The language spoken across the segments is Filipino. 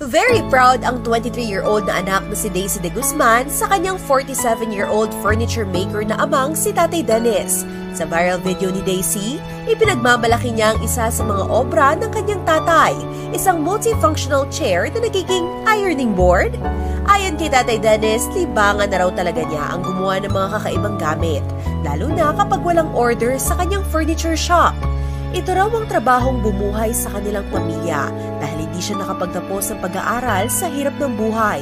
Very proud ang 23-year-old na anak na si Daisy De Guzman sa kanyang 47-year-old furniture maker na amang si Tatay Dennis. Sa viral video ni Daisy, ipinagmamalaki niya ang isa sa mga obra ng kanyang tatay, isang multifunctional chair na nagiging ironing board. Ayon kay Tatay Dennis, libangan na raw talaga niya ang gumawa ng mga kakaibang gamit, lalo na kapag walang order sa kanyang furniture shop. Ito raw ang trabahong bumuhay sa kanilang pamilya dahil hindi siya nakapagtapos ng pag-aaral sa hirap ng buhay.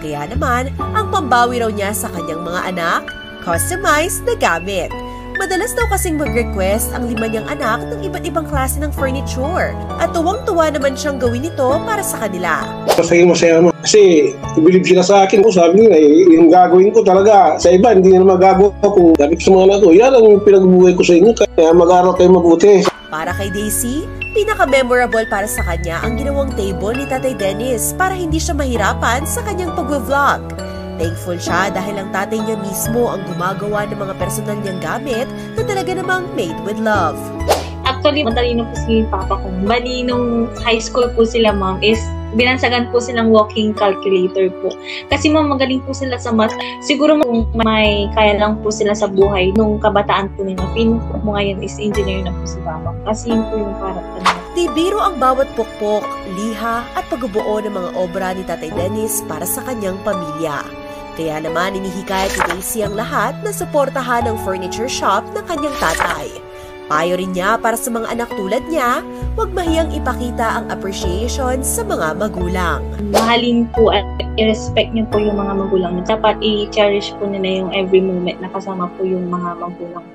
Kaya naman, ang pambawi raw niya sa kanyang mga anak, customized na gamit. Madalas daw kasing mag-request ang 5 niyang anak ng iba't ibang klase ng furniture at tuwang-tuwa naman siyang gawin ito para sa kanila. Masaya mo kasi i-believe sila sa akin. Sabi nila yung gagawin ko talaga sa iba hindi na magagawa ko. Sabi ko sa mga anak ko, yan ang pinagbuhay ko sa inyo kaya mag-aral kayo mabuti. Para kay Daisy, pinaka-memorable para sa kanya ang ginawang table ni Tatay Dennis para hindi siya mahirapan sa kanyang pag-vlog. Thankful siya dahil ang tatay niya mismo ang gumagawa ng mga personal niyang gamit na talaga namang made with love. Actually, matalino po si Papa ko. Bali, nung high school po sila, ma'am, is binansagan po silang walking calculator po. Kasi ma'am, magaling po sila sa math. Siguro kung may kaya lang po sila sa buhay, nung kabataan po nila, feeling po mo ngayon is engineer na po si Papa. Kasi yun po yung parang Di biro ang bawat pukpok, liha at pagbubuo ng mga obra ni Tatay Dennis para sa kanyang pamilya. Kaya naman inihikayat ni Daisy ang lahat na suportahan ang furniture shop ng kanyang tatay. Payo rin niya para sa mga anak tulad niya, huwag mahiyang ipakita ang appreciation sa mga magulang. Mahalin po at i-respect niyo po yung mga magulang. Dapat i-cherish po nila yung every moment na kasama po yung mga magulang.